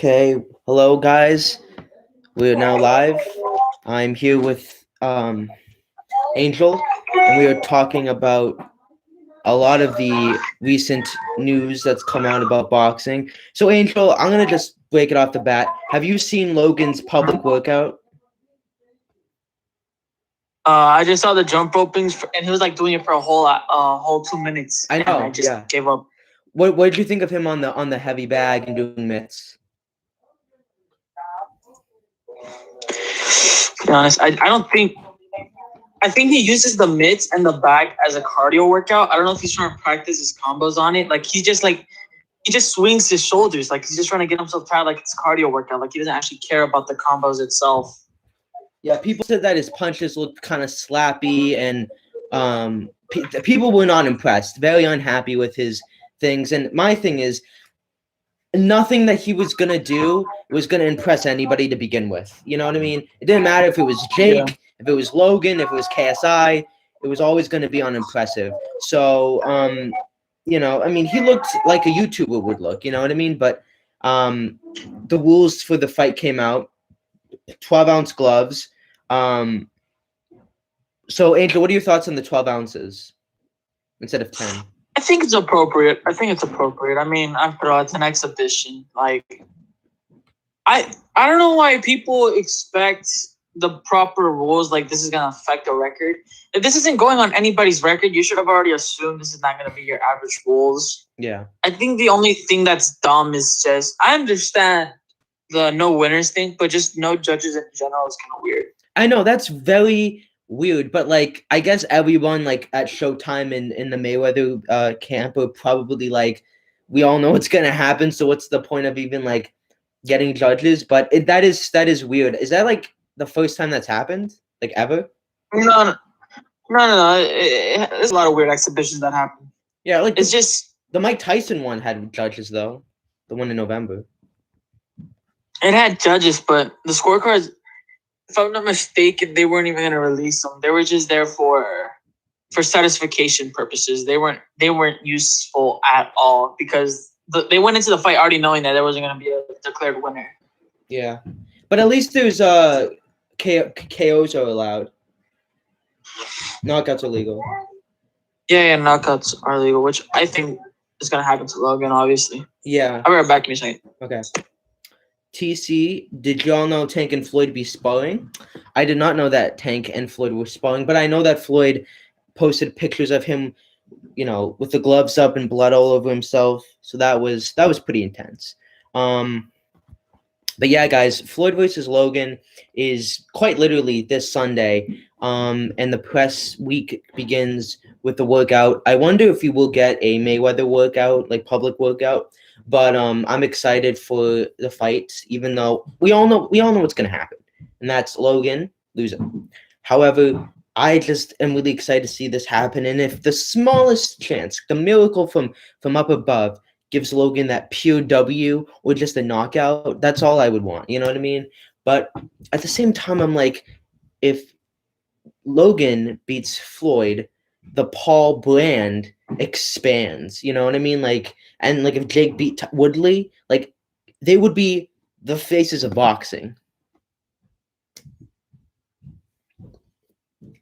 Okay, hello guys. We are now live. I'm here with Angel, and we are talking about a lot of the recent news that's come out about boxing. So, Angel, I'm gonna just break it off the bat. Have you seen Logan's public workout? I just saw the jump ropings, and he was like doing it for a whole 2 minutes. I And know, I just yeah. gave up. What did you think of him on the heavy bag and doing mitts? To be honest, I don't think. I think he uses the mitts and the bag as a cardio workout. I don't know if he's trying to practice his combos on it. Like he just swings his shoulders. Like he's just trying to get himself tired. Like it's a cardio workout. Like he doesn't actually care about the combos itself. Yeah, people said that his punches looked kind of slappy, and people were not impressed. Very unhappy with his things. And my thing is, nothing that he was gonna do was gonna impress anybody to begin with. You know what I mean? It didn't matter if it was Jake, if it was Logan, if it was KSI. It was always going to be unimpressive. So, I mean, he looked like a YouTuber would look. You know what I mean? But the rules for the fight came out: 12-ounce gloves. So, Angel, what are your thoughts on the 12 ounces instead of 10? I think it's appropriate. I mean, after all, it's an exhibition. Like, I don't know why people expect the proper rules. Like, this is gonna affect the record. If this isn't going on anybody's record, you should have already assumed this is not gonna be your average rules. Yeah. I think the only thing that's dumb is just I understand the no winners thing, but just no judges in general is kind of weird. I know that's very weird, but like I guess everyone like at Showtime in the Mayweather camp are probably like, we all know what's gonna happen, so what's the point of even like getting judges? But that is weird. Is that like the first time that's happened, like ever? No. There's a lot of weird exhibitions that happen. Yeah, like it's just the Mike Tyson one had judges though, the one in November. It had judges, but the scorecards, if I'm not mistaken, they weren't even going to release them. They were just there for satisfaction purposes. They weren't useful at all because they went into the fight already knowing that there wasn't going to be a declared winner. Yeah, but at least there's KOs are allowed. Knockouts are legal. Yeah, knockouts are legal, which I think is going to happen to Logan, obviously. Yeah. I'll be right back in a second. Okay. TC, did y'all know Tank and Floyd be sparring? I did not know that Tank and Floyd were sparring, but I know that Floyd posted pictures of him, with the gloves up and blood all over himself. So that was pretty intense. But yeah, guys, Floyd versus Logan is quite literally this Sunday. And the press week begins with the workout. I wonder if we will get a Mayweather workout, like public workout. But I'm excited for the fight, even though we all know what's gonna happen, and that's Logan losing. However, I just am really excited to see this happen, and if the smallest chance, the miracle from up above, gives Logan that pure W or just a knockout, that's all I would want. You know what I mean? But at the same time, I'm like, if Logan beats Floyd, the Paul brand expands. You know what I mean? Like, and like if Jake beat Woodley, like they would be the faces of boxing.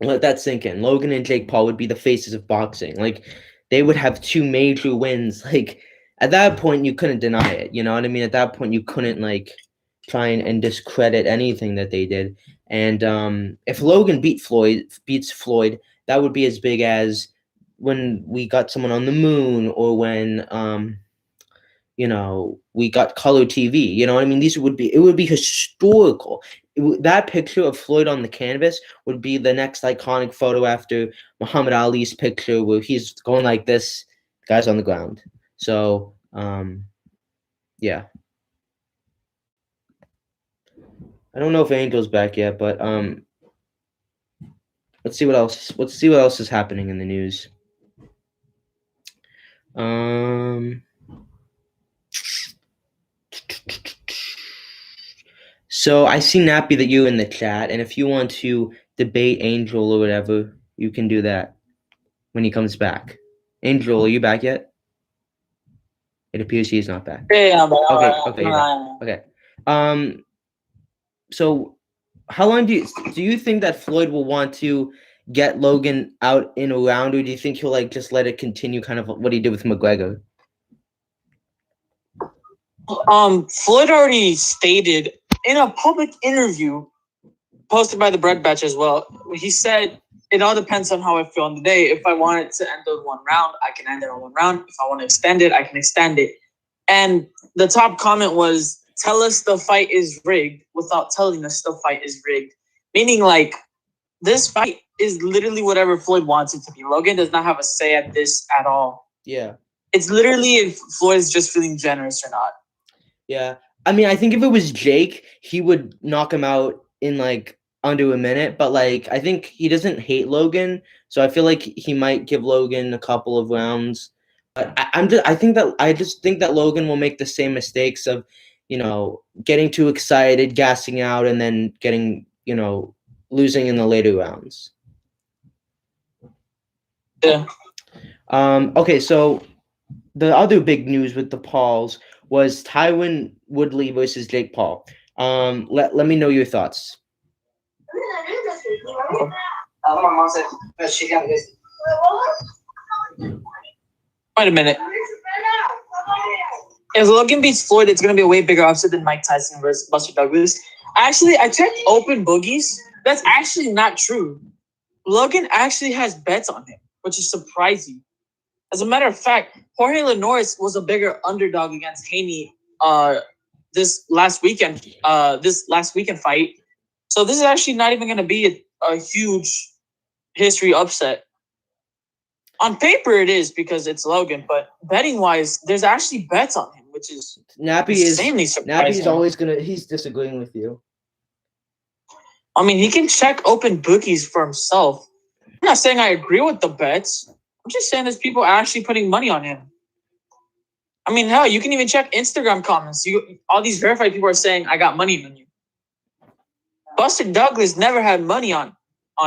Let that sink in. Logan and Jake Paul would be the faces of boxing. Like they would have two major wins. Like at that point, you couldn't deny it. You know what I mean? At that point, you couldn't like try and discredit anything that they did. And if Logan beats Floyd, that would be as big as when we got someone on the moon, or when we got color TV. You know what I mean? It would be historical. That picture of Floyd on the canvas would be the next iconic photo after Muhammad Ali's picture where he's going like this, guy's on the ground. So yeah. I don't know if Angel's back yet, but let's see what else. Let's see what else is happening in the news. So I see Nappy that you're in the chat, and if you want to debate Angel or whatever, you can do that when he comes back. Angel, are you back yet? It appears he's not back. Yeah, but Okay, you're back. Okay. So how long do you think that Floyd will want to get Logan out in a round, or do you think he'll like just let it continue, kind of what he did with McGregor? Floyd already stated in a public interview posted by the Bread Batch as well. He said it all depends on how I feel on the day. If I want it to end on 1 round, I can end it on 1 round. If I want to extend it, I can extend it. And the top comment was, "Tell us the fight is rigged without telling us the fight is rigged." Meaning, like, this fight is literally whatever Floyd wants it to be. Logan does not have a say at this at all. Yeah. It's literally if Floyd is just feeling generous or not. Yeah. I mean, I think if it was Jake, he would knock him out in like under a minute, but like I think he doesn't hate Logan, so I feel like he might give Logan a couple of rounds. But I just think that Logan will make the same mistakes of, getting too excited, gassing out, and then getting, losing in the later rounds. Yeah. Okay, so the other big news with the Pauls was Tywin Woodley versus Jake Paul. Let me know your thoughts. Wait a minute. If Logan beats Floyd, it's going to be a way bigger upset than Mike Tyson versus Buster Douglas. Actually, I checked open boogies. That's actually not true. Logan actually has bets on him, which is surprising. As a matter of fact, Jorge Linares was a bigger underdog against Haney this last weekend fight. So this is actually not even going to be a huge history upset. On paper, it is because it's Logan, but betting wise, there's actually bets on him, which is insanely surprising. Nappy's he's disagreeing with you. I mean, he can check open bookies for himself. I'm not saying I agree with the bets. I'm just saying there's people actually putting money on him. I mean, hell, you can even check Instagram comments. All these verified people are saying, "I got money on you." Buster Douglas never had money on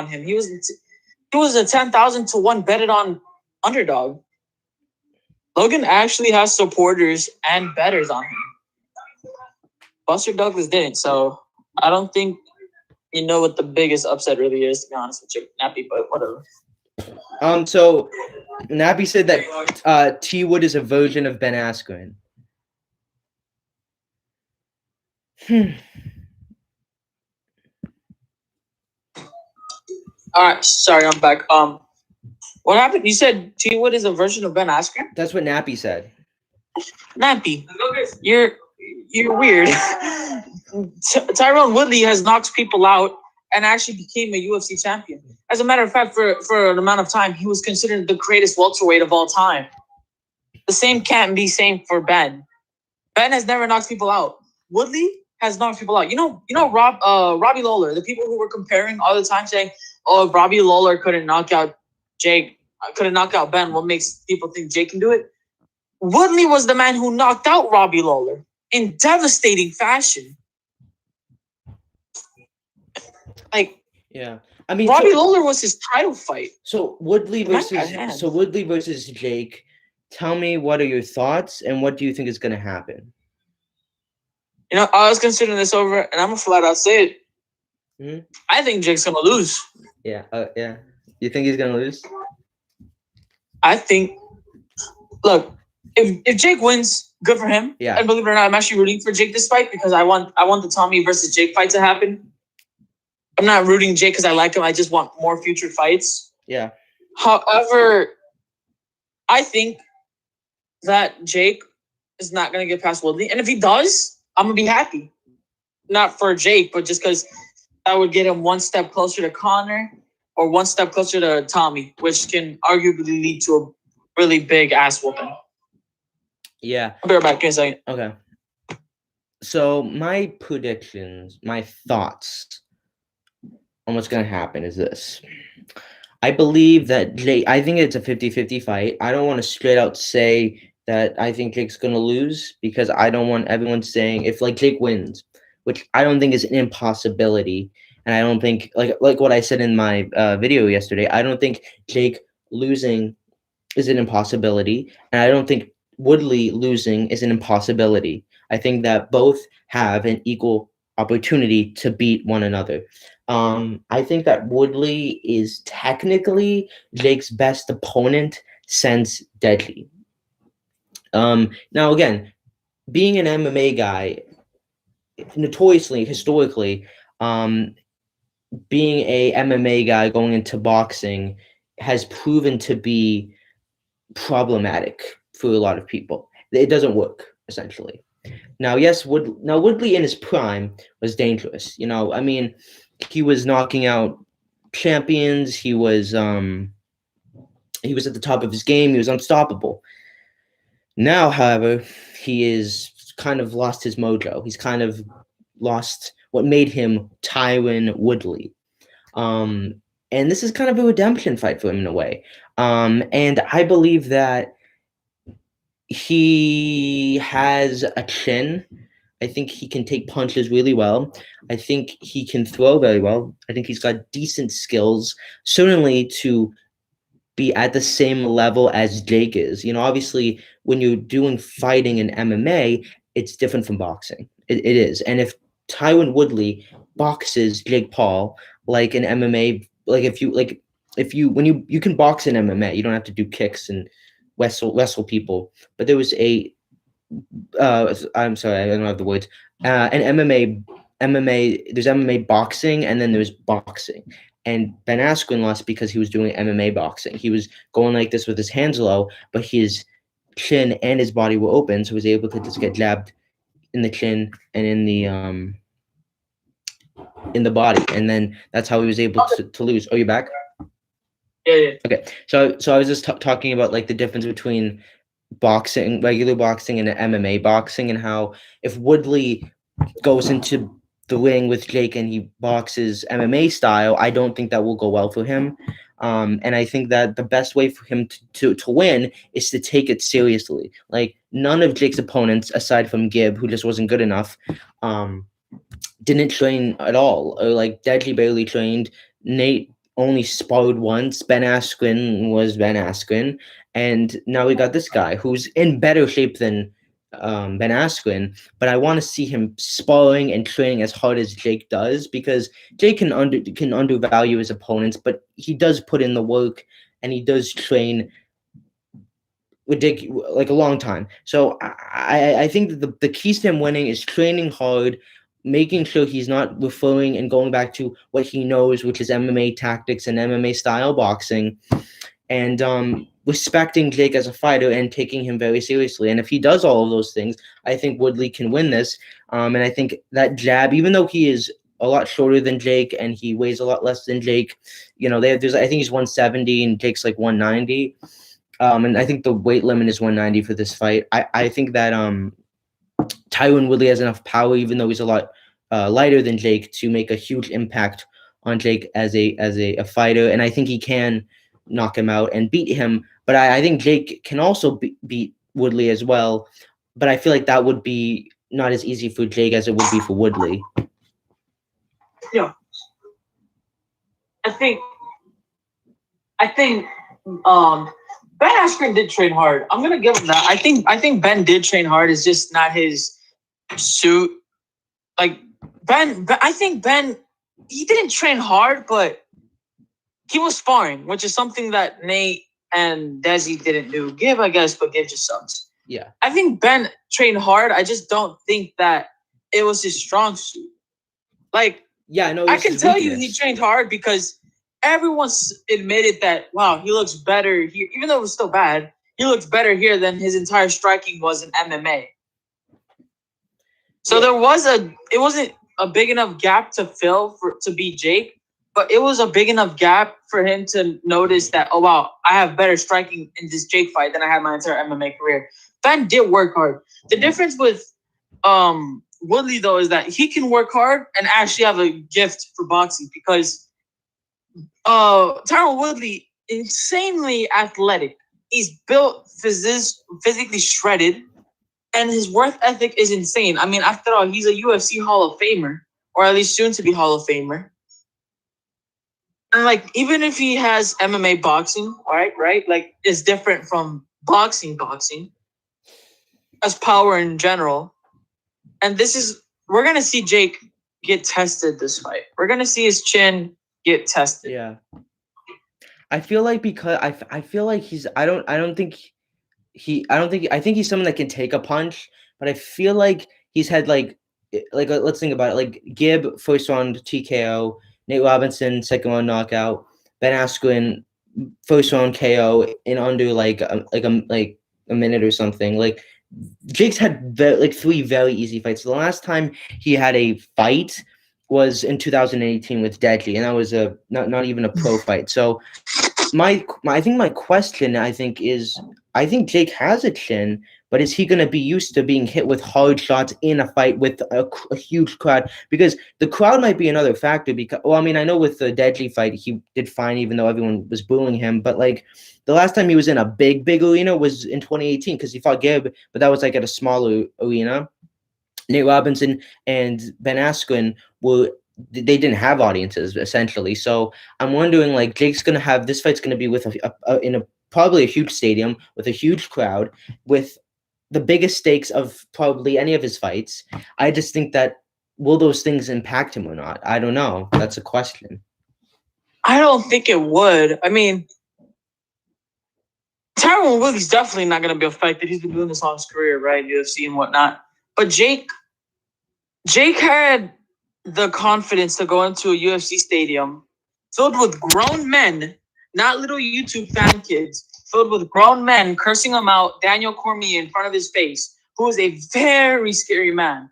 him. He was a 10,000 to 1 betted on underdog. Logan actually has supporters and bettors on him. Buster Douglas didn't, so I don't think you know what the biggest upset really is, to be honest with you, Nappy, but whatever. So Nappy said that T Wood is a version of Ben Askren. All right, sorry, I'm back. What happened? You said T Wood is a version of Ben Askren? That's what Nappy said. Nappy, you're weird. Tyrone Woodley has knocked people out and actually became a UFC champion. As a matter of fact, for an amount of time, he was considered the greatest welterweight of all time. The same can't be same for Ben. Ben has never knocked people out. Woodley has knocked people out. You know Robbie Lawler, the people who were comparing all the time saying, "Oh, if Robbie Lawler couldn't knock out Jake, couldn't knock out Ben, what makes people think Jake can do it?" Woodley was the man who knocked out Robbie Lawler in devastating fashion. Like, yeah, I mean, Robbie Lawler was his title fight. So Woodley versus Jake. Tell me, what are your thoughts, and what do you think is going to happen? I was considering this over, and I'm gonna flat out say it. Mm-hmm. I think Jake's gonna lose. Yeah, yeah. You think he's gonna lose? I think. Look, if Jake wins, good for him. Yeah. And believe it or not, I'm actually rooting for Jake this fight because I want the Tommy versus Jake fight to happen. I'm not rooting Jake because I like him. I just want more future fights. Yeah. However, I think that Jake is not going to get past Woodley. And if he does, I'm going to be happy. Not for Jake, but just because that would get him one step closer to Connor or one step closer to Tommy, which can arguably lead to a really big ass whooping. Yeah. I'll be right back in a second. Okay. So my predictions, my thoughts on what's going to happen is this. I believe that I think it's a 50-50 fight. I don't want to straight out say that I think Jake's going to lose because I don't want everyone saying if Jake wins, which I don't think is an impossibility. And I don't think like what I said in my video yesterday, I don't think Jake losing is an impossibility. And I don't think Woodley losing is an impossibility. I think that both have an equal opportunity to beat one another. I think that Woodley is technically Jake's best opponent since Deadly. Now, again, being an MMA guy, notoriously, historically, being a MMA guy going into boxing has proven to be problematic for a lot of people. It doesn't work, essentially. Now, yes, Woodley in his prime was dangerous. I mean, he was knocking out champions. He was at the top of his game. He was unstoppable. Now, however, he is kind of lost his mojo. He's kind of lost what made him Tywin Woodley. And this is kind of a redemption fight for him in a way. And I believe that he has a chin. I think he can take punches really well. I think he can throw very well. I think he's got decent skills, certainly to be at the same level as Jake is. Obviously, when you're doing fighting in MMA, it's different from boxing. It is. And if Tywin Woodley boxes Jake Paul like an MMA, like if you when you can box in MMA, you don't have to do kicks and wrestle people. But there was I'm sorry, I don't have the words. An MMA, there's MMA boxing, and then there's boxing. And Ben Askren lost because he was doing MMA boxing. He was going like this with his hands low, but his chin and his body were open, so he was able to just get jabbed in the chin and in the body, and then that's how he was able to lose. Oh, you back? Yeah. Okay, so I was just talking about like the difference between boxing, regular boxing, and MMA boxing, and how if Woodley goes into the ring with Jake and he boxes MMA style, I don't think that will go well for him. And I think that the best way for him to win is to take it seriously. Like none of Jake's opponents, aside from Gibb, who just wasn't good enough, didn't train at all. Or like Deadly barely trained. Nate only sparred once. Ben Askren was Ben Askren. And now we got this guy who's in better shape than Ben Askren, but I want to see him sparring and training as hard as Jake does, because Jake can undervalue his opponents, but he does put in the work and he does train like a long time. So I think that the keys to him winning is training hard, making sure he's not referring and going back to what he knows, which is MMA tactics and MMA style boxing, and respecting Jake as a fighter and taking him very seriously. And if he does all of those things, I think Woodley can win this. And I think that jab, even though he is a lot shorter than Jake and he weighs a lot less than Jake, I think he's 170 and Jake's like 190. And I think the weight limit is 190 for this fight. I think that Tywin Woodley has enough power, even though he's a lot lighter than Jake, to make a huge impact on Jake as a fighter. And I think he can knock him out and beat him. But I think Jake can also beat Woodley as well. But I feel like that would be not as easy for Jake as it would be for Woodley. Yeah. I think Ben Askren did train hard. I'm gonna give him that. I think Ben did train hard. It's just not his suit. Like I think Ben, he didn't train hard, but he was sparring, which is something that Nate and Desi didn't do. Gibb, I guess, but Gibb just sucks. Yeah. I think Ben trained hard. I just don't think that it was his strong suit. Like, yeah, I know. I can tell you he trained hard because everyone's admitted that, wow, he looks better here. Even though it was still bad, he looks better here than his entire striking was in MMA. So it wasn't a big enough gap to fill to beat Jake, but it was a big enough gap for him to notice that, oh, wow, I have better striking in this Jake fight than I had my entire MMA career. Ben did work hard. The difference with Woodley, though, is that he can work hard and actually have a gift for boxing, because Tyrone Woodley, insanely athletic. He's built physically shredded, and his work ethic is insane. I mean, after all, he's a UFC Hall of Famer, or at least soon to be Hall of Famer. And like, even if he has MMA boxing, right? Like, it's different from boxing. as power in general. And we're gonna see Jake get tested this fight. We're gonna see his chin get tested. Yeah. I feel like because I feel like I think he's someone that can take a punch, but I feel like he's had let's think about it. Like Gibb, first round TKO, Nate Robinson, second round knockout, Ben Askren, first round KO in under like a minute or something. Like Jake's had three very easy fights. The last time he had a fight was in 2018 with Deadly, and that was not even a pro fight. So I think my question is I think Jake has a chin, but is he going to be used to being hit with hard shots in a fight with a huge crowd? Because the crowd might be another factor. Because I mean, I know with the Deadly fight he did fine, even though everyone was booing him. But like the last time he was in a big arena was in 2018 because he fought Gibb, but that was like at a smaller arena. Nate Robinson and Ben Askren they didn't have audiences essentially. So I'm wondering, like, Jake's gonna have this fight's gonna be with probably a huge stadium with a huge crowd with the biggest stakes of probably any of his fights. I just think that will those things impact him or not? I don't know. That's a question. I don't think it would. I mean, Tywin Woodley's definitely not going to be affected. He's been doing this all his career, right? UFC and whatnot. But Jake had the confidence to go into a UFC stadium filled with grown men, not little YouTube fan kids, filled with grown men cursing him out, Daniel Cormier in front of his face, who is a very scary man.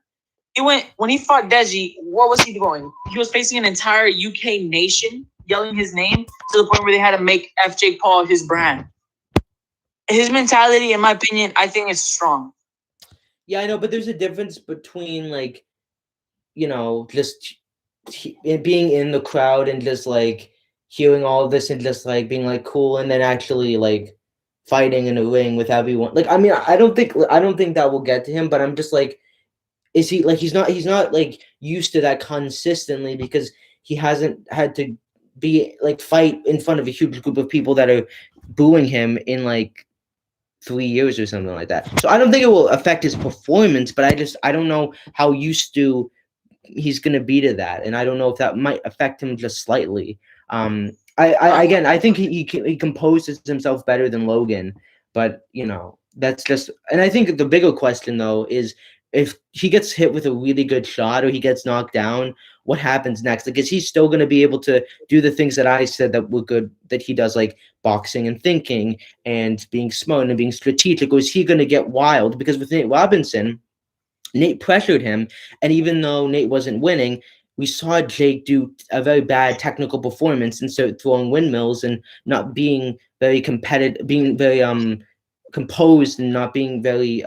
When he fought Deji, what was he doing? He was facing an entire UK nation yelling his name to the point where they had to make F. Jake Paul his brand. His mentality, in my opinion, I think is strong. Yeah, I know, but there's a difference between like, just being in the crowd and just like hearing all of this and just like being like cool, and then actually like fighting in a ring with everyone. Like, I mean, I don't think that will get to him, but I'm just like, is he like he's not like used to that consistently because he hasn't had to be like fight in front of a huge group of people that are booing him in like 3 years or something like that. So I don't think it will affect his performance, but I don't know how used to he's going to be to that, and I don't know if that might affect him just slightly. I think he composes himself better than Logan, but that's just. And I think the bigger question though is if he gets hit with a really good shot or he gets knocked down, what happens next? Like, is he still going to be able to do the things that I said that were good that he does, like boxing and thinking and being smart and being strategic, or is he going to get wild? Because with Nate Robinson, Nate pressured him, and even though Nate wasn't winning, we saw Jake do a very bad technical performance and start throwing windmills and not being very competitive, being very composed and not being very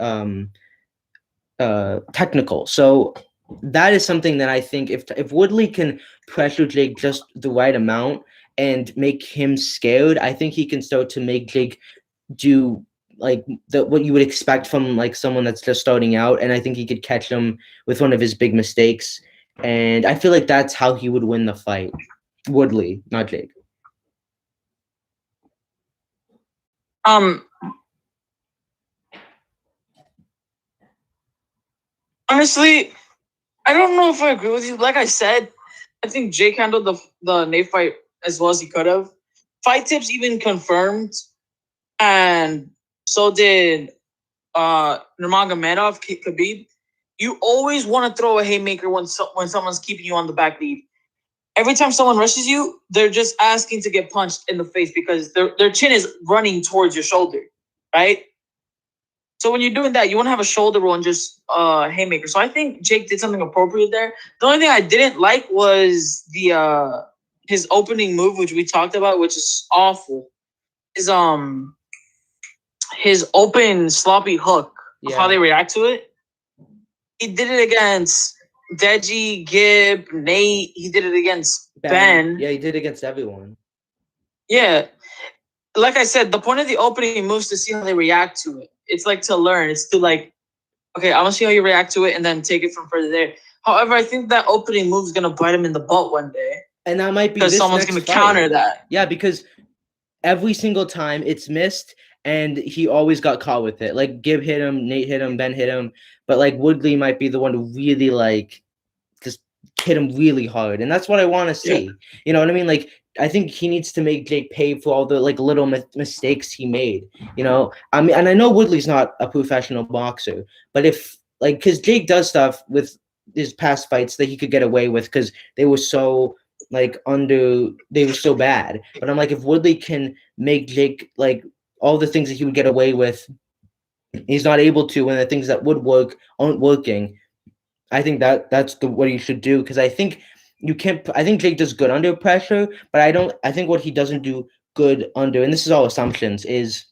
technical. So that is something that I think if Woodley can pressure Jake just the right amount and make him scared, I think he can start to make Jake do like what you would expect from like someone that's just starting out, and I think he could catch him with one of his big mistakes, and I feel like that's how he would win the fight. Woodley, not Jake. Honestly, I don't know if I agree with you. Like I said, I think Jake handled the Nate fight as well as he could have. Fight tips even confirmed, and so did Nurmagomedov, Khabib. You always want to throw a haymaker when someone's keeping you on the back lead. Every time someone rushes you, they're just asking to get punched in the face because their chin is running towards your shoulder, right? So when you're doing that, you want to have a shoulder roll and just haymaker. So I think Jake did something appropriate there. The only thing I didn't like was his opening move, which we talked about, which is awful. His open sloppy hook. Yeah. How they react to it. He did it against Deji, Gibb, Nate. He did it against Ben. Yeah, he did it against everyone. Yeah. Like I said, the point of the opening moves to see how they react to it. It's like to learn. It's to like, okay, I want to see how you react to it and then take it from further there. However, I think that opening move is going to bite him in the butt one day. And that might be because someone's going to counter that. Yeah, because every single time it's missed and he always got caught with it. Like Gibb hit him, Nate hit him, Ben hit him, but like Woodley might be the one to really like just hit him really hard, and that's what I want to see. You know what I mean? Like I think he needs to make Jake pay for all the like little mistakes he made. You know, I mean, and I know Woodley's not a professional boxer, but if like because Jake does stuff with his past fights that he could get away with because they were so like they were so bad. But I'm like, if Woodley can make Jake like all the things that he would get away with, he's not able to, and the things that would work aren't working. I think that's what he should do because I think you can't. I think Jake does good under pressure, but I don't. I think what he doesn't do good under, and this is all assumptions, is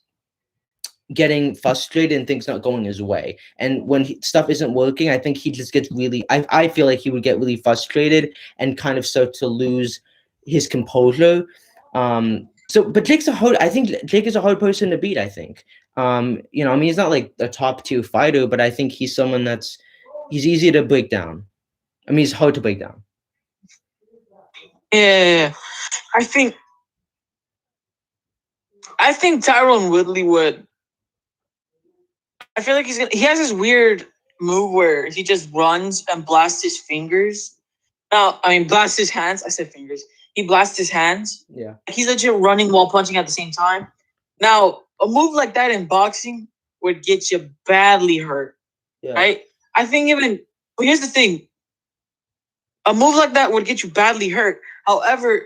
getting frustrated and things not going his way. And when stuff isn't working, I think he just gets really. I feel like he would get really frustrated and kind of start to lose his composure. But Jake's a hard. I think Jake is a hard person to beat. I think. You know, I mean, he's not like a top tier fighter, but I think he's someone he's easy to break down. I mean, he's hard to break down. Yeah, I think Tyrone Woodley would. I feel like he has this weird move where he just runs and blasts his fingers. Now, I mean, blasts his hands. I said fingers. He blasts his hands. Yeah. He's legit running while punching at the same time. Now, a move like that in boxing would get you badly hurt. Yeah. Right? I think but here's the thing. A move like that would get you badly hurt. However,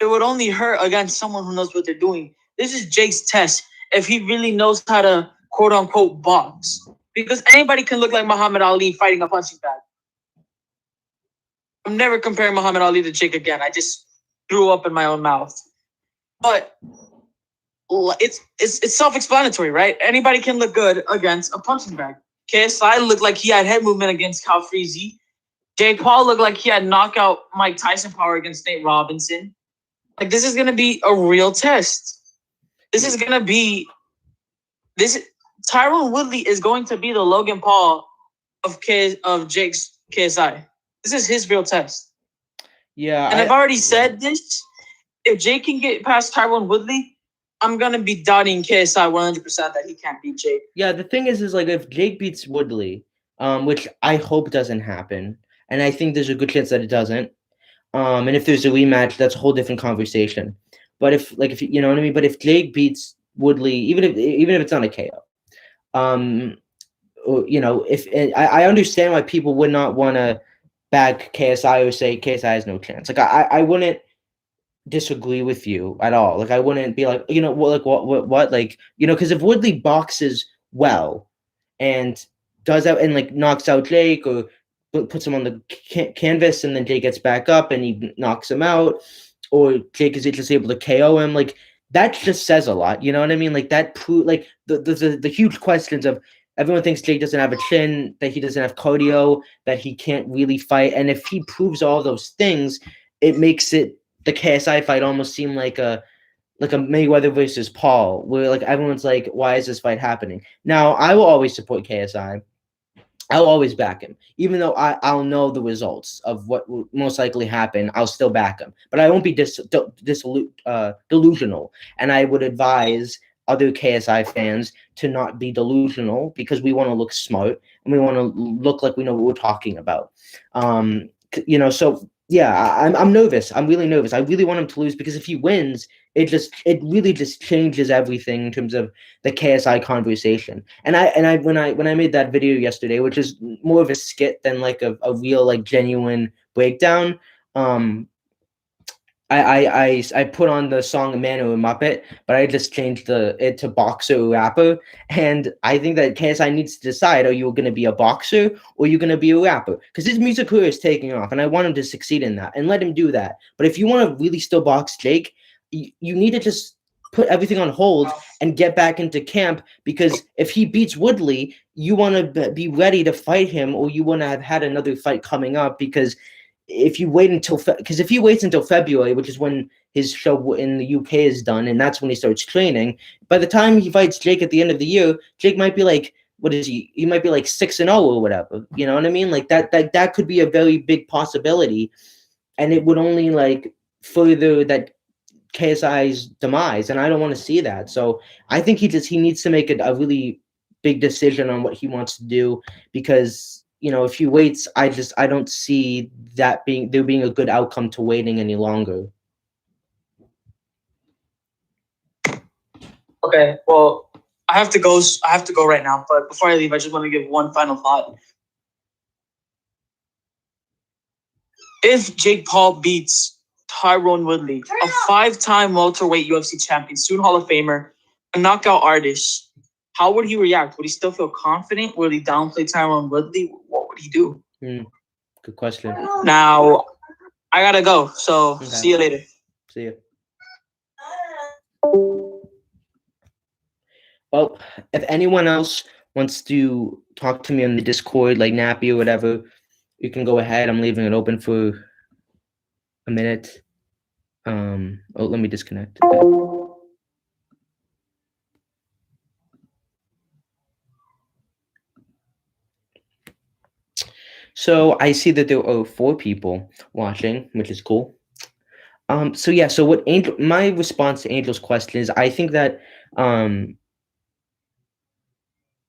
it would only hurt against someone who knows what they're doing. This is Jake's test. If he really knows how to quote unquote box. Because anybody can look like Muhammad Ali fighting a punching bag. I'm never comparing Muhammad Ali to Jake again. I just threw up in my own mouth. But it's self-explanatory, right? Anybody can look good against a punching bag. KSI looked like he had head movement against Cal Freezy. Jake Paul looked like he had knockout Mike Tyson power against Nate Robinson. Like, this is going to be a real test. Tyrone Woodley is going to be the Logan Paul of Jake's KSI. This is his real test. Yeah. And I've already said this. If Jake can get past Tyrone Woodley, I'm going to be doubting KSI 100% that he can't beat Jake. Yeah, the thing is like if Jake beats Woodley, which I hope doesn't happen, and I think there's a good chance that it doesn't. And if there's a rematch, that's a whole different conversation. But if you know what I mean. But if Jake beats Woodley, even if it's not a KO, you know, if I understand why people would not want to back KSI or say KSI has no chance. Like I wouldn't disagree with you at all. Like I wouldn't be like, you know, what like, you know, because if Woodley boxes well and does that and like knocks out Jake or puts him on the canvas and then Jake gets back up and he knocks him out, or Jake is just able to KO him, like that just says a lot. You know what I mean? Like that like the huge questions of everyone thinks Jake doesn't have a chin, that he doesn't have cardio, that he can't really fight, and if he proves all those things, it makes the KSI fight almost seem like a Mayweather versus Paul, where like everyone's like, why is this fight happening? Now, I will always support KSI. I'll always back him. Even though I'll know the results of what will most likely happen, I'll still back him. But I won't be delusional. And I would advise other KSI fans to not be delusional, because we want to look smart and we want to look like we know what we're talking about. You know, so yeah, I'm nervous. I'm really nervous. I really want him to lose, because if he wins, it really just changes everything in terms of the KSI conversation. And when I made that video yesterday, which is more of a skit than like a real like genuine breakdown, I put on the song "Man or Muppet," but I just changed it to boxer or rapper. And I think that KSI needs to decide: are you going to be a boxer or are you going to be a rapper? Because his music career is taking off, and I want him to succeed in that, and let him do that. But if you want to really still box Jake, you need to just put everything on hold and get back into camp, because if he beats Woodley, you want to be ready to fight him, or you want to have had another fight coming up, because if you wait until if he waits until February, which is when his show in the UK is done, and that's when he starts training, by the time he fights Jake at the end of the year, Jake might be like, what is he? He might be like 6-0 or whatever. You know what I mean? Like that could be a very big possibility, and it would only like further that KSI's demise, and I don't want to see that. So I think he needs to make a really big decision on what he wants to do, because if he waits, I don't see that being a good outcome to waiting any longer. Okay, well, I have to go. I have to go right now. But before I leave, I just want to give one final thought. If Jake Paul beats Tyrone Woodley, a 5-time welterweight UFC champion, soon Hall of Famer, a knockout artist, how would he react? Would he still feel confident? Would he downplay Tyrone Woodley? What would he do? Good question. Now, I gotta go. So, Okay. See you later. See you. Well, if anyone else wants to talk to me on the Discord, like Nappy or whatever, you can go ahead. I'm leaving it open for a minute. Let me disconnect. Okay. So I see that there are 4 people watching, which is cool. So yeah, so my response to Angel's question is, I think that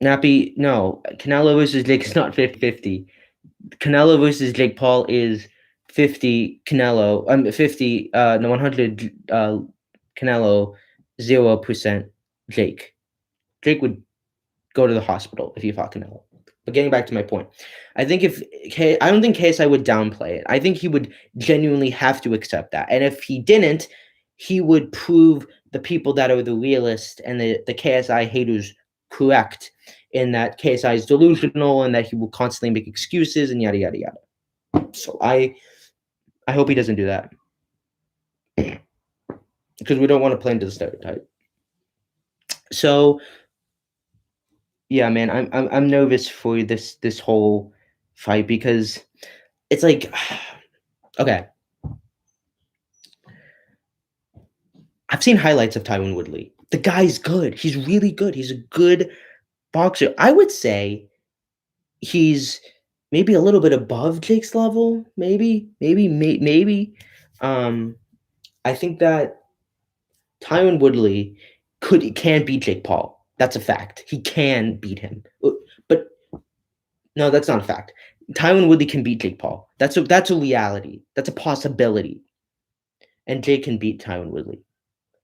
Nappy, no, Canelo versus Jake is not 50-50. Canelo versus Jake Paul is 50 Canelo. 100 Canelo, 0% Jake. Jake would go to the hospital if he fought Canelo. But getting back to my point, I don't think KSI would downplay it. I think he would genuinely have to accept that. And if he didn't, he would prove the people that are the realist and the KSI haters correct, in that KSI is delusional and that he will constantly make excuses and yada yada yada. So I hope he doesn't do that, because we don't want to play into the stereotype. So yeah, man, I'm nervous for this whole fight, because it's like, okay, I've seen highlights of Tywin Woodley. The guy's good. He's really good. He's a good boxer. I would say he's maybe a little bit above Jake's level. Maybe. I think that Tywin Woodley can beat Jake Paul. That's a fact. He can beat him. But no, that's not a fact. Tywin Woodley can beat Jake Paul. That's a reality. That's a possibility. And Jake can beat Tywin Woodley.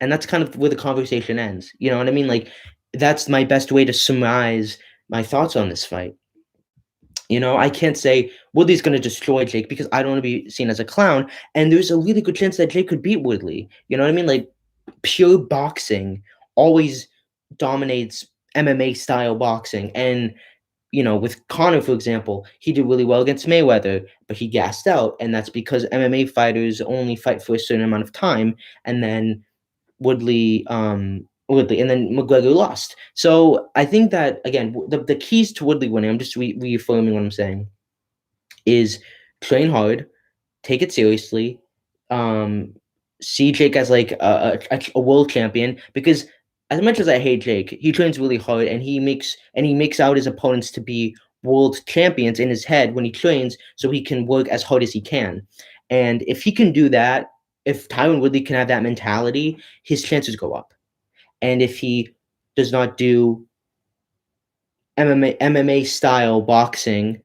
And that's kind of where the conversation ends. You know what I mean? Like, that's my best way to summarize my thoughts on this fight. I can't say Woodley's going to destroy Jake, because I don't want to be seen as a clown. And there's a really good chance that Jake could beat Woodley. You know what I mean? Like, pure boxing always dominates MMA style boxing. And, with Conor, for example, he did really well against Mayweather, but he gassed out. And that's because MMA fighters only fight for a certain amount of time. And then Woodley, and then McGregor lost. So I think that, again, the keys to Woodley winning, I'm just reaffirming what I'm saying, is train hard, take it seriously, see Jake as like a world champion, because as much as I hate Jake, he trains really hard, and he makes out his opponents to be world champions in his head when he trains, so he can work as hard as he can. And if he can do that, if Tywin Woodley can have that mentality, his chances go up. And if he does not do MMA style boxing,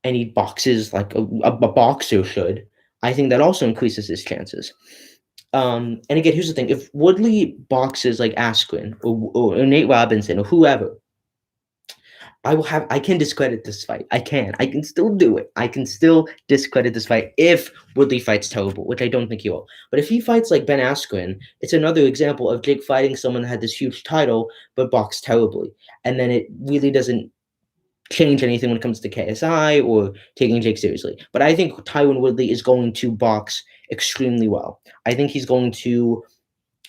and he boxes like a boxer should, I think that also increases his chances. And again, here's the thing: if Woodley boxes like Askren or Nate Robinson or whoever, I can discredit this fight. I can still do it. I can still discredit this fight if Woodley fights terrible, which I don't think he will. But if he fights like Ben Askren, it's another example of Jake fighting someone that had this huge title but boxed terribly. And then it really doesn't change anything when it comes to KSI or taking Jake seriously. But I think Tywin Woodley is going to box extremely well. I think he's going to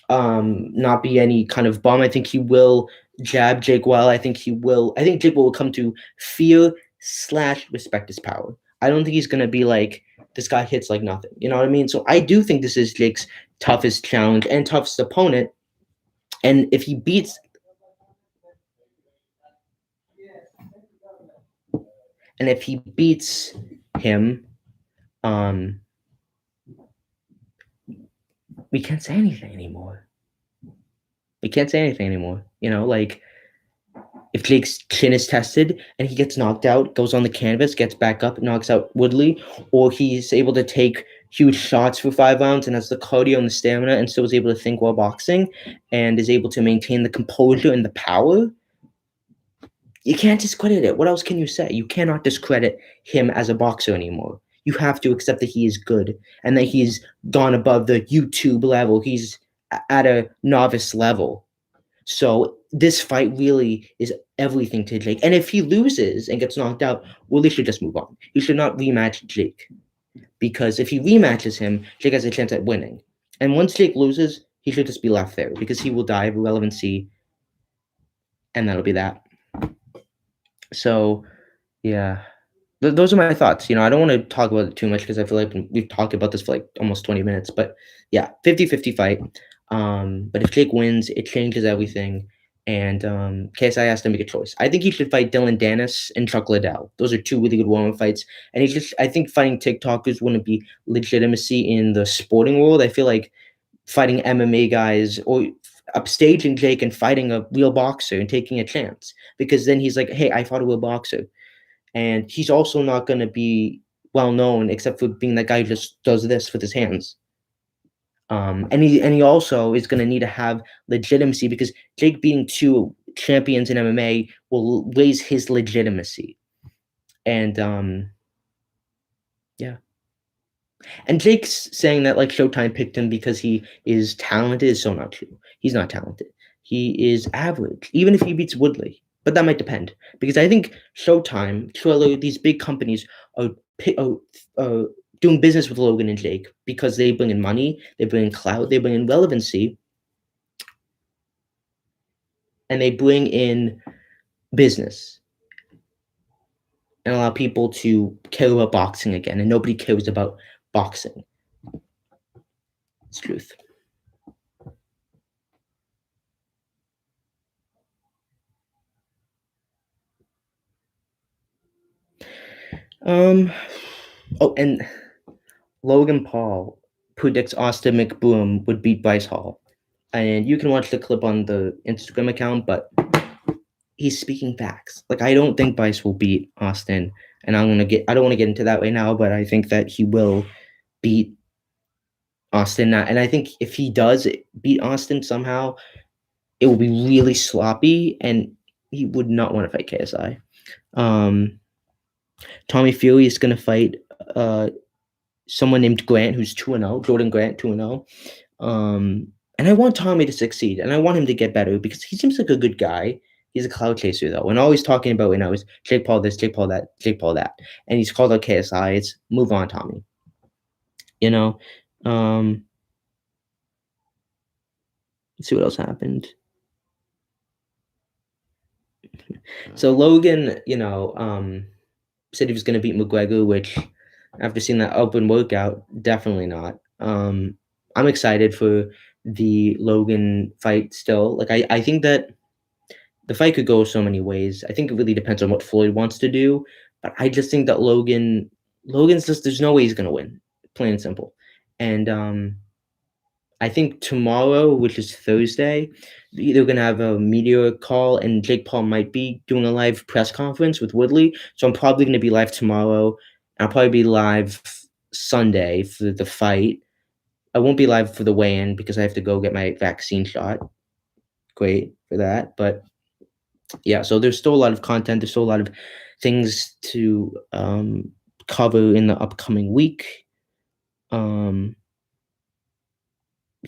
not be any kind of bum. I think he will jab Jake well. I think Jake will come to fear / respect his power. I don't think he's gonna be like, this guy hits like nothing. You know what I mean? So I do think this is Jake's toughest challenge and toughest opponent. And if he beats him, we can't say anything anymore. We can't say anything anymore. Like if Jake's chin is tested and he gets knocked out, goes on the canvas, gets back up, knocks out Woodley, or he's able to take huge shots for 5 rounds and has the cardio and the stamina and still is able to think while boxing and is able to maintain the composure and the power, you can't discredit it. What else can you say? You cannot discredit him as a boxer anymore. You have to accept that he is good and that he's gone above the YouTube level. He's at a novice level. So this fight really is everything to Jake. And if he loses and gets knocked out, Woodley should just move on. He should not rematch Jake. Because if he rematches him, Jake has a chance at winning. And once Jake loses, he should just be left there because he will die of irrelevancy. And that'll be that. So, yeah. Those are my thoughts. I don't want to talk about it too much because I feel like we've talked about this for like almost 20 minutes. But yeah, 50-50 fight. But if Jake wins, it changes everything. And KSI has to make a choice. I think he should fight Dylan Dennis and Chuck Liddell. Those are two really good warm-up fights. And I think fighting TikTokers wouldn't be legitimacy in the sporting world. I feel like fighting MMA guys or upstaging Jake and fighting a real boxer and taking a chance. Because then he's like, hey, I fought a real boxer. And he's also not going to be well known except for being that guy who just does this with his hands. And he also is going to need to have legitimacy because Jake beating two champions in MMA will raise his legitimacy. And yeah. And Jake's saying that like Showtime picked him because he is talented is so not true. He's not talented. He is average, even if he beats Woodley. But that might depend because I think Showtime, Triller, these big companies are doing business with Logan and Jake because they bring in money, they bring in clout, they bring in relevancy, and they bring in business and allow people to care about boxing again. And nobody cares about boxing. It's truth. Oh, and Logan Paul predicts Austin McBroom would beat Bryce Hall. And you can watch the clip on the Instagram account, but he's speaking facts. Like, I don't think Bryce will beat Austin. And I don't want to get into that right now, but I think that he will beat Austin. And I think if he does beat Austin somehow, it will be really sloppy and he would not want to fight KSI. Tommy Fury is going to fight someone named Grant, who's 2-0, Jordan Grant, 2-0. And I want Tommy to succeed, and I want him to get better because he seems like a good guy. He's a cloud chaser, though, and all he's talking about right now is Jake Paul this, Jake Paul that, Jake Paul that. And he's called out KSI. It's move on, Tommy. Let's see what else happened. So Logan, said he was going to beat McGregor, which after seeing that open workout, definitely not. I'm excited for the Logan fight still. Like, I think that the fight could go so many ways. I think it really depends on what Floyd wants to do. But I just think that Logan's just, there's no way he's going to win, plain and simple. And I think tomorrow, which is Thursday, they're going to have a media call, and Jake Paul might be doing a live press conference with Woodley. So I'm probably going to be live tomorrow. I'll probably be live Sunday for the fight. I won't be live for the weigh-in because I have to go get my vaccine shot. Great for that. But yeah, so there's still a lot of content. There's still a lot of things to cover in the upcoming week. Let's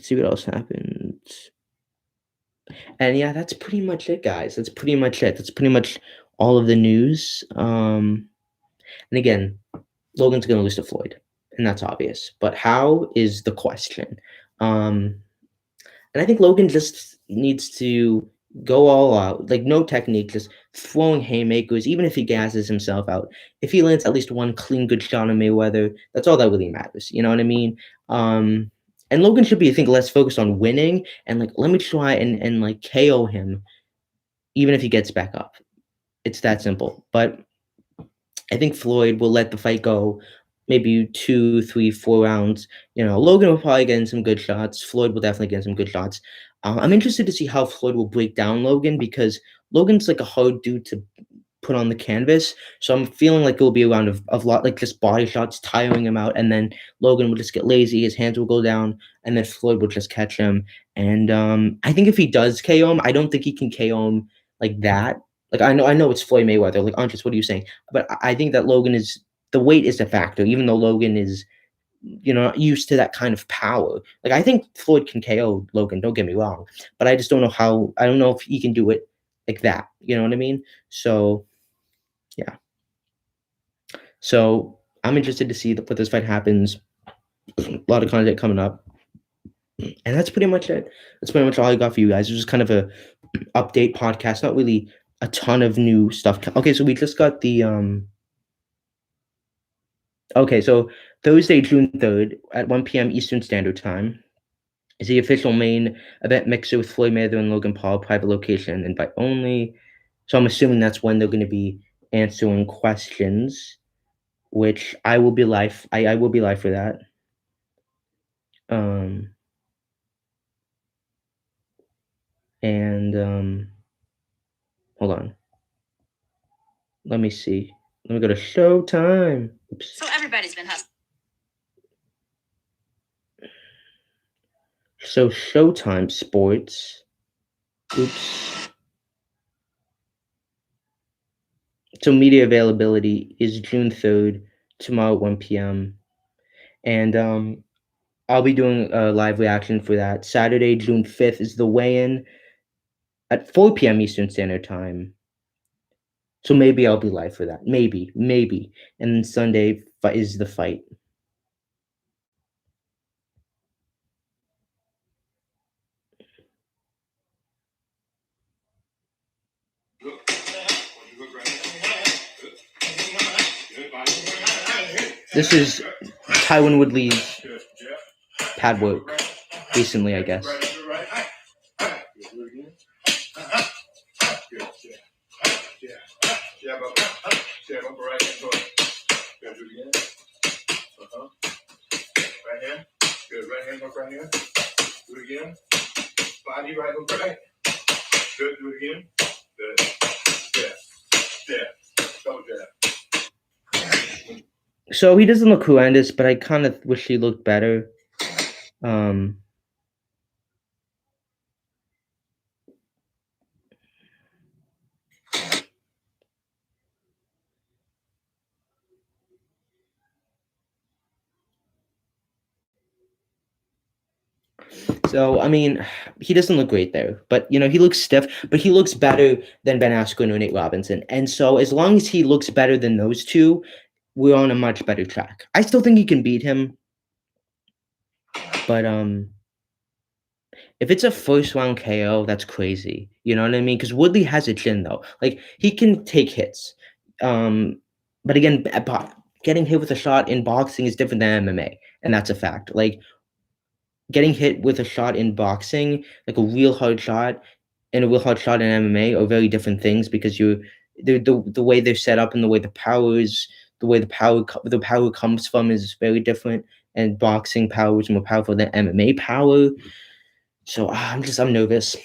see what else happened. And yeah, that's pretty much it, guys. That's pretty much it. That's pretty much all of the news. And again, Logan's going to lose to Floyd, and that's obvious. But how is the question? And I think Logan just needs to go all out, like no technique, just throwing haymakers, even if he gasses himself out. If he lands at least one clean, good shot on Mayweather, that's all that really matters. You know what I mean? And Logan should be, I think, less focused on winning and like, let me try and like KO him, even if he gets back up. It's that simple. But I think Floyd will let the fight go maybe 2, 3, 4 rounds. Logan will probably get in some good shots. Floyd will definitely get in some good shots. I'm interested to see how Floyd will break down Logan, because Logan's like a hard dude to put on the canvas. So I'm feeling like it will be a round of lot, like just body shots tiring him out, and then Logan will just get lazy, his hands will go down, and then Floyd will just catch him. And I think if he does KO him, I don't think he can KO him like that. Like I know it's Floyd Mayweather. Like Andres, what are you saying? But I think that Logan is the weight is a factor, even though Logan is not used to that kind of power. Like I think Floyd can KO Logan. Don't get me wrong, but I just don't know how. I don't know if he can do it like that. You know what I mean? So yeah. So I'm interested to see what this fight happens. A lot of content coming up, and that's pretty much it. That's pretty much all I got for you guys. It was just kind of a update podcast. Not really a ton of new stuff. Okay, so we just got the Okay, so Thursday, June 3rd at 1 p.m. Eastern Standard Time is the official main event mixer with Floyd Mayweather and Logan Paul, private location, invite only. So I'm assuming that's when they're going to be answering questions, which I will be live. I will be live for that. And hold on. Let me see. Let me go to Showtime. Oops. So everybody's been hustling. So Showtime Sports. Oops. So media availability is June 3rd, tomorrow at 1 p.m. And I'll be doing a live reaction for that. Saturday, June 5th is the weigh-in at 4 p.m. Eastern Standard Time. So maybe I'll be live for that. Maybe. And then Sunday is the fight. This is Tywin Woodley's pad work recently, I guess. Right hand. Good. Right hand, hook right hand. Do it again. Body right, hook right. Good. Do it again. Good. Jab. Double jab. So he doesn't look horrendous, but I kind of wish he looked better. So, I mean, he doesn't look great there, but he looks stiff, but he looks better than Ben Askren or Nate Robinson. And so, as long as he looks better than those two, we're on a much better track. I still think he can beat him, but if it's a first round KO, that's crazy. You know what I mean? Because Woodley has a chin though. Like he can take hits, but again, getting hit with a shot in boxing is different than MMA, and that's a fact. Like getting hit with a shot in boxing, like a real hard shot, and a real hard shot in MMA are very different things, because the way they're set up and the way the power comes from is very different, and boxing power is more powerful than MMA power. So I'm nervous.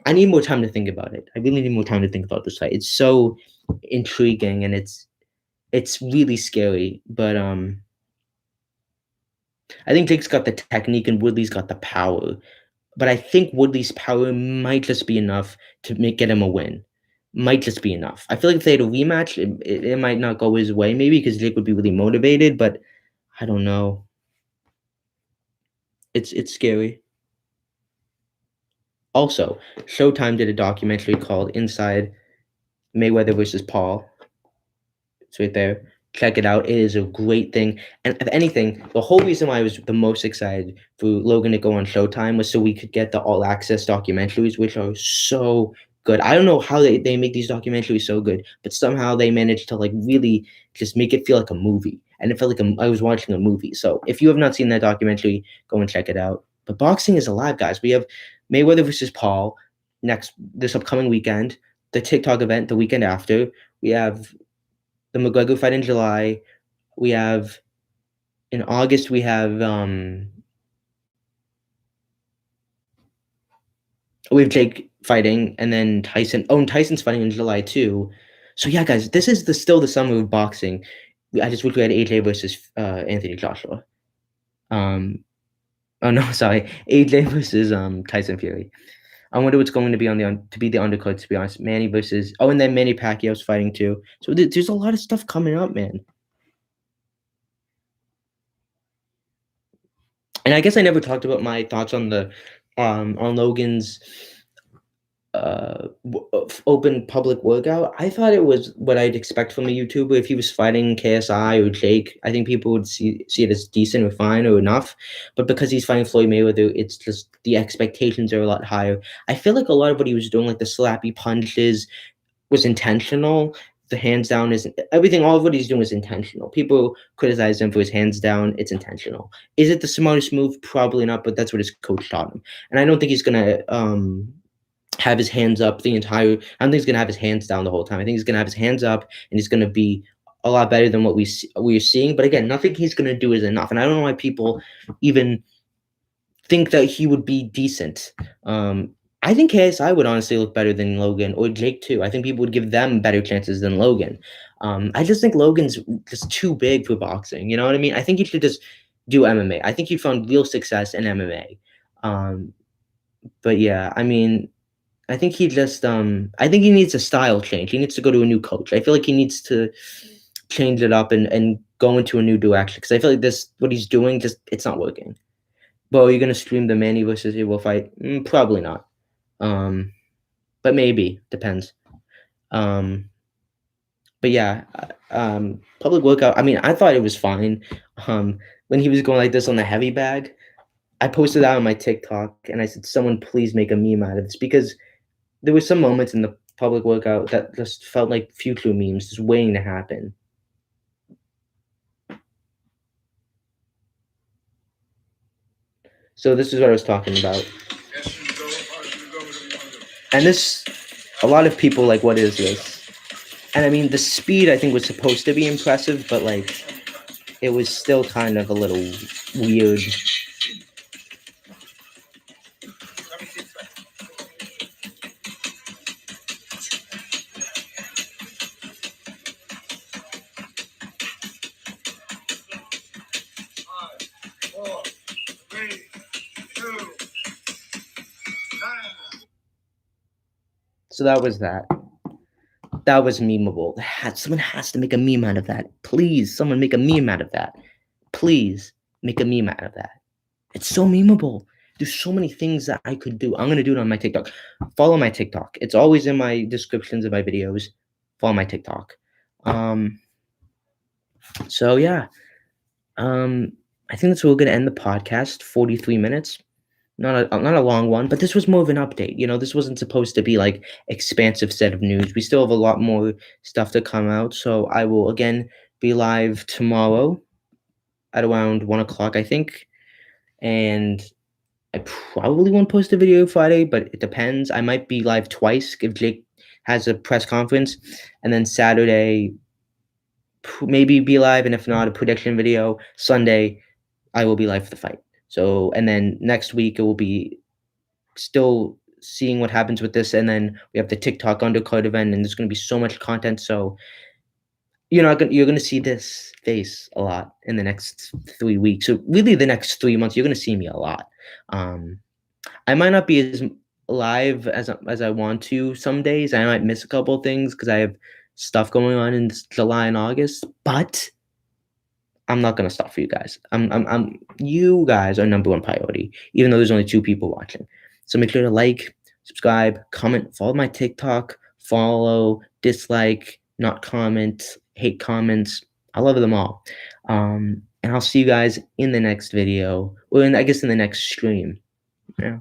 I need more time to think about it. I really need more time to think about this fight. It's so intriguing and it's really scary, but I think Jake's got the technique and Woodley's got the power. But I think Woodley's power might just be enough to get him a win. Might just be enough. I feel like if they had a rematch, it might not go his way, maybe, because Jake would be really motivated, but I don't know. It's scary. Also, Showtime did a documentary called Inside Mayweather versus Paul. It's right there. Check it out. It is a great thing. And if anything, the whole reason why I was the most excited for Logan to go on Showtime was so we could get the all access documentaries, which are so good. I don't know how they make these documentaries so good, but somehow they managed to like really just make it feel like a movie. And it felt like I was watching a movie. So if you have not seen that documentary, go and check it out. But boxing is alive, guys. We have Mayweather versus Paul this upcoming weekend, the TikTok event the weekend after. We have the McGregor fight in July. We have in August we have Jake fighting, and then Tyson. Oh, and Tyson's fighting in July too. So yeah, guys, this is still the summer of boxing. I just wish we had AJ versus Anthony Joshua. Oh no, sorry, AJ versus Tyson Fury. I wonder what's going to be on to be the undercard. To be honest, Manny versus and then Manny Pacquiao's fighting too. So there's a lot of stuff coming up, man. And I guess I never talked about my thoughts on the on Logan's open public workout. I thought it was what I'd expect from a YouTuber. If he was fighting KSI or Jake, I think people would see it as decent or fine or enough. But because he's fighting Floyd Mayweather, it's just the expectations are a lot higher. I feel like a lot of what he was doing, like the slappy punches, was intentional. The hands down is everything. All of what he's doing is intentional. People criticize him for his hands down. It's intentional. Is it the smartest move? Probably not, but that's what his coach taught him. And I don't think he's gonna have his hands up the entire. I don't think he's gonna have his hands down the whole time. I think he's gonna have his hands up, and he's gonna be a lot better than what we're seeing. But again, nothing he's gonna do is enough. And I don't know why people even think that he would be decent. I think KSI would honestly look better than Logan, or Jake too. I think people would give them better chances than Logan. I just think Logan's just too big for boxing. You know what I mean? I think he should just do MMA. I think he found real success in MMA. But yeah, I mean, I think he just I think he needs a style change. He needs to go to a new coach. I feel like he needs to change it up and go into a new direction, because I feel like what he's doing, it's not working. But are you gonna stream the Manny versus Evo fight? Probably not. But maybe, depends. But yeah, public workout. I mean, I thought it was fine. When he was going like this on the heavy bag, I posted that on my TikTok, and I said, "Someone please make a meme out of this," because there were some moments in the public workout that just felt like future memes, just waiting to happen. So this is what I was talking about. And a lot of people like, what is this? And I mean, the speed I think was supposed to be impressive, but like, it was still kind of a little weird. So that was that. That was memeable. Someone has to make a meme out of that. Please, someone make a meme out of that. Please make a meme out of that. It's so memeable. There's so many things that I could do. I'm going to do it on my TikTok. Follow my TikTok. It's always in my descriptions of my videos. Follow my TikTok. So yeah. I think that's where we're going to end the podcast. 43 minutes. Not a long one, but this was more of an update. You know, this wasn't supposed to be like expansive set of news. We still have a lot more stuff to come out. So I will again be live tomorrow at around 1:00, I think. And I probably won't post a video Friday, but it depends. I might be live twice if Jake has a press conference, and then Saturday maybe be live, and if not, a prediction video. Sunday I will be live for the fight. So, and then next week it will be still seeing what happens with this, and then we have the TikTok undercard event, and there's going to be so much content. So you're going to see this face a lot in the next 3 weeks. So really, the next 3 months, you're going to see me a lot. I might not be as live as I want to some days. I might miss a couple of things because I have stuff going on in July and August, but I'm not gonna stop for you guys. You guys are number one priority, even though there's only 2 people watching. So make sure to like, subscribe, comment, follow my TikTok, follow, dislike, not comment, hate comments. I love them all. And I'll see you guys in the next video, or in the next stream. Yeah.